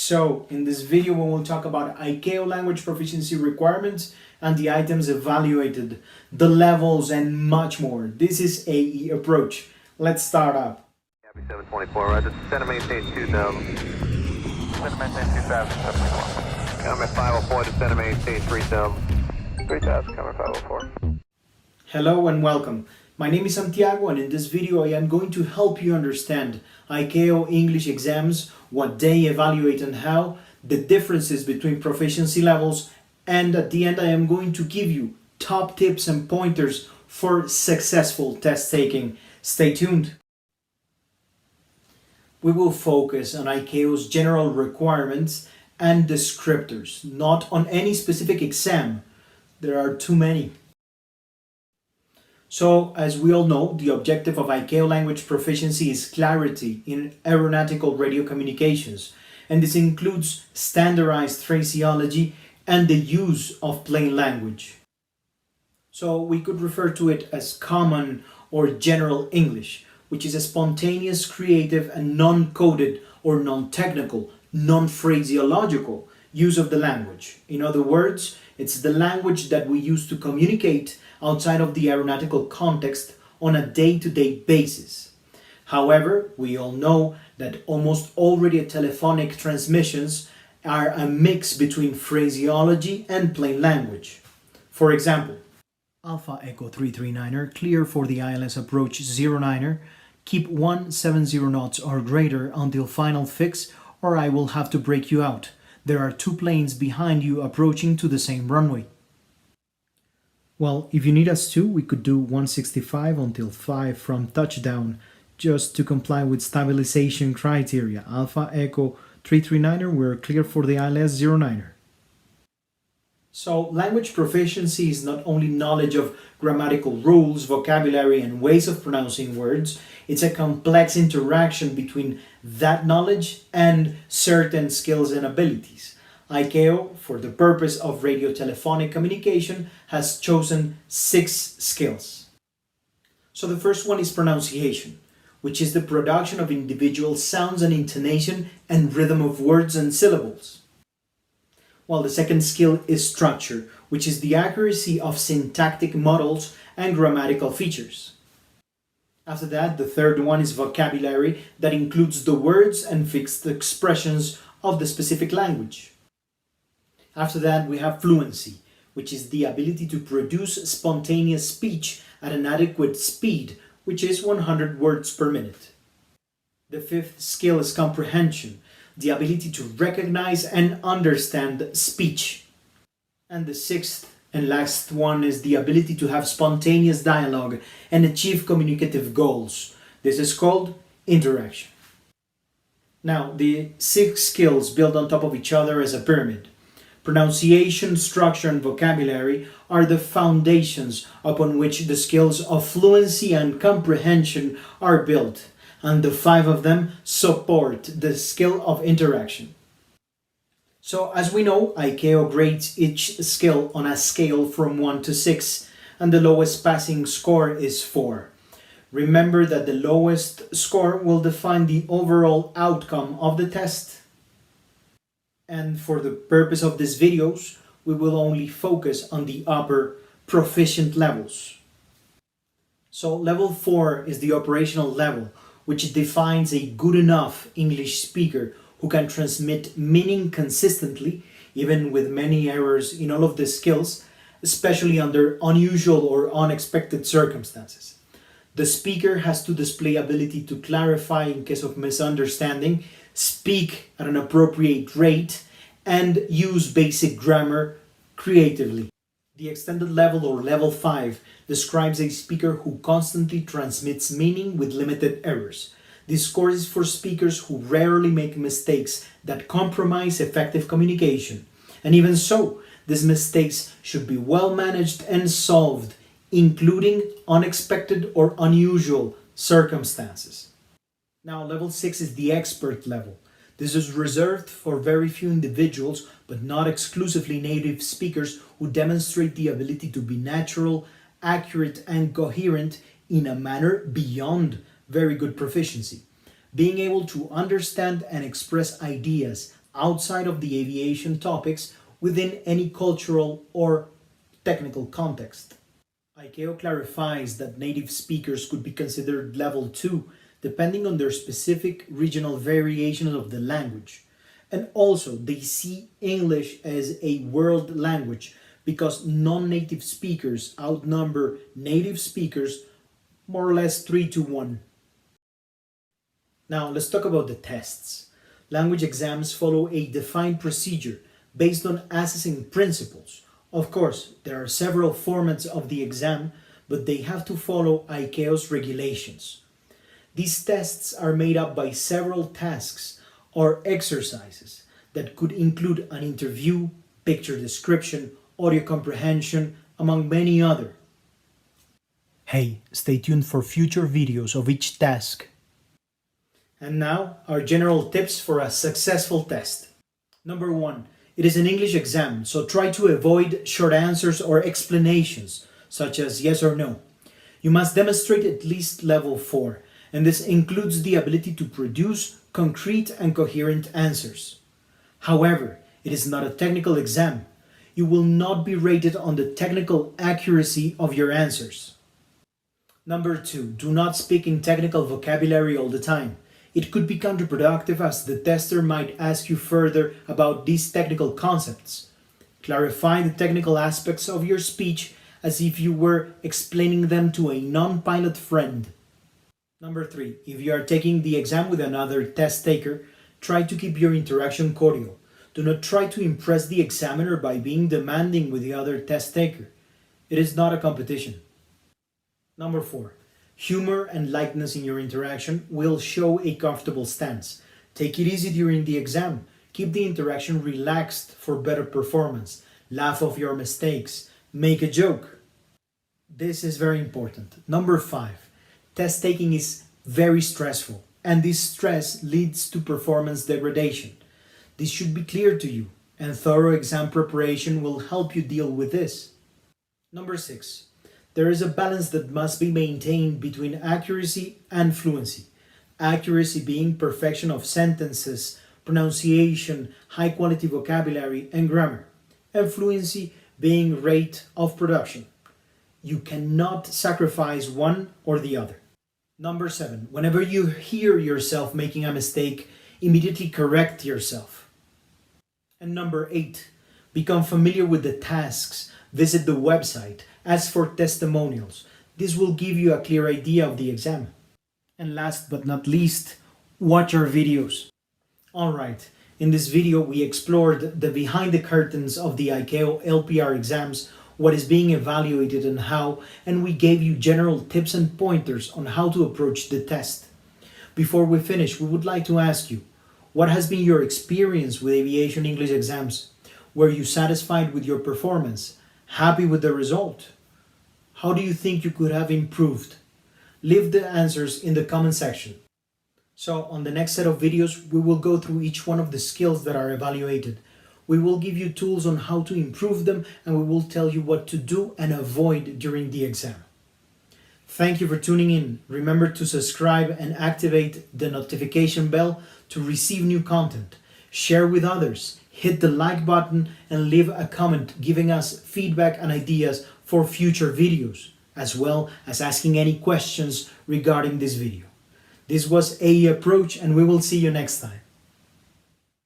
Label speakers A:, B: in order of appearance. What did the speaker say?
A: So in this video we will talk about ICAO language proficiency requirements and the items evaluated, the levels and much more. This is AE approach. Let's start up.
B: Copy 724, right, center maintain 2000. Center maintain 2000, 724. Comment 504 to center maintain 3000. 3000, comment 504.
A: Hello and welcome. My name is Santiago, and in this video I am going to help you understand ICAO English exams, what they evaluate and how, the differences between proficiency levels, and at the end I am going to give you top tips and pointers for successful test taking. Stay tuned. We will focus on ICAO's general requirements and descriptors, not on any specific exam. There are too many. So, as we all know, the objective of ICAO language proficiency is clarity in aeronautical radio communications, and this includes standardized phraseology and the use of plain language. So, we could refer to it as common or general English, which is a spontaneous, creative, and non-coded or non-technical, non-phraseological use of the language. In other words, it's the language that we use to communicate outside of the aeronautical context on a day-to-day basis. However, we all know that almost all radio telephonic transmissions are a mix between phraseology and plain language. For example, Alpha Echo 339er, clear for the ILS approach 09er, keep 170 knots or greater until final fix, or I will have to break you out. There are two planes behind you approaching to the same runway. Well, if you need us to, we could do 165 until 5 from touchdown, just to comply with stabilization criteria. Alpha Echo 339er, we're clear for the ILS 09er. So, language proficiency is not only knowledge of grammatical rules, vocabulary, and ways of pronouncing words, it's a complex interaction between that knowledge and certain skills and abilities. ICAO, for the purpose of radio telephonic communication, has chosen 6 skills. So the first one is pronunciation, which is the production of individual sounds and intonation and rhythm of words and syllables. While the second skill is structure, which is the accuracy of syntactic models and grammatical features. After that, the third one is vocabulary, that includes the words and fixed expressions of the specific language. After that, we have fluency, which is the ability to produce spontaneous speech at an adequate speed, which is 100 words per minute. The fifth skill is comprehension, the ability to recognize and understand speech. And the sixth and last one is the ability to have spontaneous dialogue and achieve communicative goals. This is called interaction. Now, the 6 skills build on top of each other as a pyramid. Pronunciation, structure, and vocabulary are the foundations upon which the skills of fluency and comprehension are built, and the 5 of them support the skill of interaction. So, as we know, ICAO grades each skill on a scale from 1 to 6, and the lowest passing score is 4. Remember that the lowest score will define the overall outcome of the test. And for the purpose of these videos, we will only focus on the upper proficient levels. So level 4 is the operational level, which defines a good enough English speaker who can transmit meaning consistently, even with many errors in all of the skills, especially under unusual or unexpected circumstances. The speaker has to display ability to clarify in case of misunderstanding, speak at an appropriate rate, and use basic grammar creatively. The extended level, or level 5, describes a speaker who constantly transmits meaning with limited errors. This score is for speakers who rarely make mistakes that compromise effective communication. And even so, these mistakes should be well managed and solved, including unexpected or unusual circumstances. Now, level 6 is the expert level. This is reserved for very few individuals, but not exclusively native speakers, who demonstrate the ability to be natural, accurate, and coherent in a manner beyond very good proficiency. Being able to understand and express ideas outside of the aviation topics within any cultural or technical context. ICAO clarifies that native speakers could be considered level 2 depending on their specific regional variations of the language. And also, they see English as a world language because non-native speakers outnumber native speakers more or less 3 to 1. Now, let's talk about the tests. Language exams follow a defined procedure based on assessing principles. Of course, there are several formats of the exam, but they have to follow ICAO's regulations. These tests are made up by several tasks or exercises that could include an interview, picture description, audio comprehension, among many other. Hey, stay tuned for future videos of each task. And now, our general tips for a successful test. Number 1. It is an English exam, so try to avoid short answers or explanations, such as yes or no. You must demonstrate at least level 4, and this includes the ability to produce concrete and coherent answers. However, it is not a technical exam. You will not be rated on the technical accuracy of your answers. Number 2. Do not speak in technical vocabulary all the time. It could be counterproductive as the tester might ask you further about these technical concepts. Clarify the technical aspects of your speech as if you were explaining them to a non-pilot friend. Number 3. If you are taking the exam with another test taker, try to keep your interaction cordial. Do not try to impress the examiner by being demanding with the other test taker. It is not a competition. Number 4. Humor and lightness in your interaction will show a comfortable stance. Take it easy during the exam. Keep the interaction relaxed for better performance. Laugh off your mistakes. Make a joke. This is very important. Number 5. Test taking is very stressful, and this stress leads to performance degradation. This should be clear to you, and thorough exam preparation will help you deal with this. Number 6. There is a balance that must be maintained between accuracy and fluency. Accuracy being perfection of sentences, pronunciation, high quality vocabulary, and grammar, and fluency being rate of production. You cannot sacrifice one or the other. Number 7. Whenever you hear yourself making a mistake, immediately correct yourself. And number 8. Become familiar with the tasks. Visit the website. Ask for testimonials. This will give you a clear idea of the exam. And last but not least, watch our videos. Alright, in this video we explored the behind the curtains of the ICAO LPR exams, what is being evaluated and how, and we gave you general tips and pointers on how to approach the test. Before we finish, we would like to ask you, what has been your experience with aviation English exams? Were you satisfied with your performance? Happy with the result? How do you think you could have improved? Leave the answers in the comment section. So on the next set of videos, we will go through each one of the skills that are evaluated. We will give you tools on how to improve them, and we will tell you what to do and avoid during the exam. Thank you for tuning in. Remember to subscribe and activate the notification bell to receive new content. Share with others, hit the like button, and leave a comment giving us feedback and ideas for future videos, as well as asking any questions regarding this video. This was AE Approach, and we will see you next time.